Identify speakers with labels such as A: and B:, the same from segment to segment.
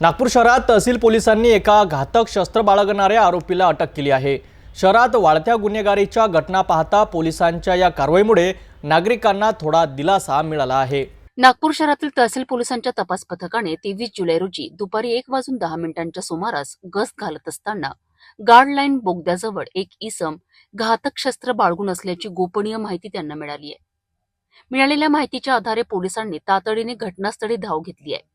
A: नागपूर शहरात तहसील पोलिसांनी एका घातक शस्त्र बाळगणाऱ्या आरोपीला अटक केली आहे। शहरात वाढत्या गुन्हेगारीच्या घटना पाहता पोलिसांच्या या कारवाईमुळे नागरिकांना थोडा दिलासा मिळाला आहे।
B: नागपूर शहरातील तहसील पोलिसांच्या तपास पथकाने 23 जुलै रोजी दुपारी 1:10 सुमारास गस्त घालत असताना गार्ड लाईन बोगद्याजवळ एक इसम घातक शस्त्र बाळगून असल्याची गोपनीय माहिती त्यांना मिळाली आहे। मिळालेल्या माहितीच्या आधारे पोलिसांनी तातडीने घटनास्थळी धाव घेतली आहे।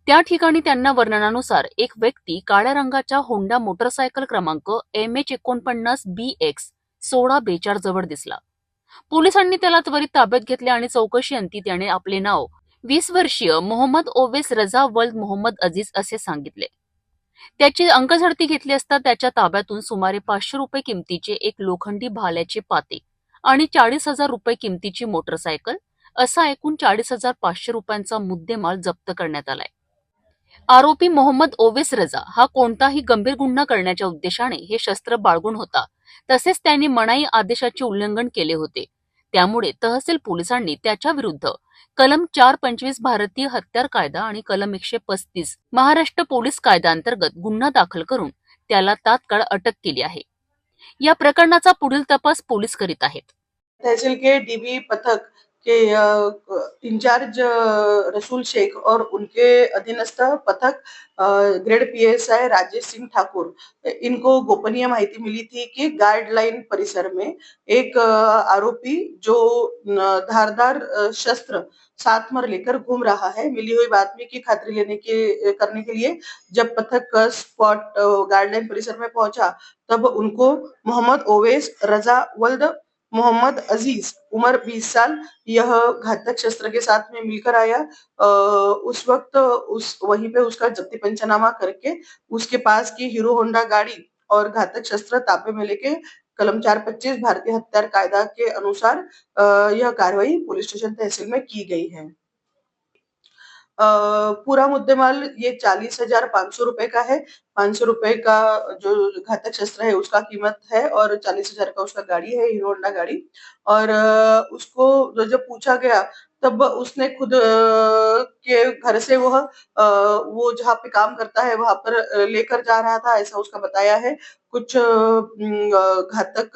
B: त्या ठिकाणी त्यांना वर्णनानुसार एक व्यक्ती काळ्या रंगाच्या होंडा मोटरसायकल क्रमांक MH49BX 1642 जवळ दिसला। पोलिसांनी त्याला त्वरित ताब्यात घेतले आणि चौकशी अंती त्याने आपले नाव 20 वर्षीय मोहम्मद ओवेस रजा वल्द मोहम्मद अजीज असे सांगितले। त्याची अंकझडती घेतली असता त्याच्या ताब्यातून सुमारे 500 रुपये किमतीचे एक लोखंडी भाल्याचे पाते आणि 40,000 रुपये किमतीची मोटरसायकल असा एकूण 40,500 रुपयांचा मुद्देमाल जप्त करण्यात आलाय। आरोपी मोहम्मद ओवेस रजा हा कोणताही गंभीर गुन्हा करण्याच्या उद्देशाने हे शस्त्र बाळगून होता, तसेच त्यांनी मनाई आदेशाचे उल्लंघन केले होते। त्यामुळे तहसील पोलिसांनी त्याच्या विरुद्ध कलम 425 भारतीय हत्यार कायदा आणि कलम 135 महाराष्ट्र पोलीस कायद्याअंतर्गत गुन्हा दाखल करून त्याला तात्काळ अटक केली आहे। या प्रकरणाचा पुढील तपास पोलीस करीत आहेत।
C: तहसील के डीबी पथक के इंचार्ज रसूल शेख और उनके अधीनस्थ पथक ग्रेड PSI राजेश सिंह ठाकुर, इनको गोपनीय माहिती मिली थी कि गाइडलाइन परिसर में एक आरोपी जो धारदार शस्त्र साथ में लेकर घूम रहा है। मिली हुई बातमी की खातिर करने के लिए जब पथक स्पॉट गाइडलाइन परिसर में पहुंचा, तब उनको मोहम्मद ओवेस रजा वल्द मोहम्मद अजीज उम्र 20 साल यह घातक शस्त्र के साथ में मिलकर आया। उस वक्त वहीं पे उसका जब्ती पंचनामा करके उसके पास की हीरो होंडा गाड़ी और घातक शस्त्र ताबे में लेके कलम 425 भारतीय हत्यार कायदा के अनुसार यह कार्रवाई पुलिस स्टेशन तहसील में की गई है। पूरा मुद्देमाल ये 40,500 रुपए का है। 500 रुपए का जो घातक शस्त्र है उसका कीमत है और 40,000 का उसका गाड़ी है, हीरो होंडा गाड़ी। और उसको जब पूछा गया तब उसने खुद के घर से वो जहाँ पे काम करता है वहां पर लेकर जा रहा था, ऐसा उसका बताया है। कुछ घातक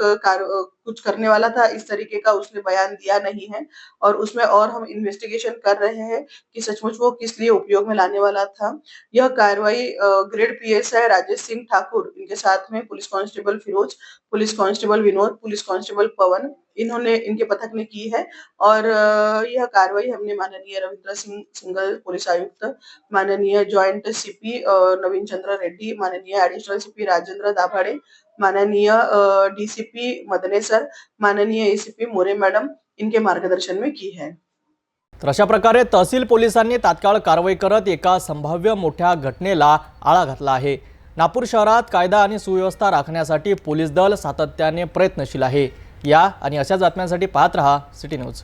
C: कुछ करने वाला था, इस तरीके का उसने बयान दिया नहीं है। और उसमें और हम इन्वेस्टिगेशन कर रहे हैं कि सचमुच वो किस लिए उपयोग में लाने वाला था। यह कार्रवाई ग्रेड PSI राजेश सिंह ठाकुर, इनके साथ में police constable Firoz, police constable Vinod, police constable Pawan, इनके पथक ने की है। और यह कार्रवाई हमने माननीय रविंद्र सिंह सिंगल पुलिस आयुक्त, माननीय जॉइंट CP नवीन चंद्र रेड्डी, माननीय एडिशनल CP राजेंद्र दाभाडे, माननीय DCP मदनेसर, माननीय ACP मोरे मैडम, इनके मार्गदर्शन में की है।
A: तर अशा प्रकारे तहसील पोलिसांनी तात्काळ कारवाई करत एका संभाव्य मोठ्या घटनेला आळा घातला आहे। नागपूर शहरात कायदा आणि सुव्यवस्था राखण्यासाठी पोलीस दल सातत्याने प्रयत्नशील आहे। या आणि अशाच बातम्यांसाठी पाहत रहा सिटी न्यूज।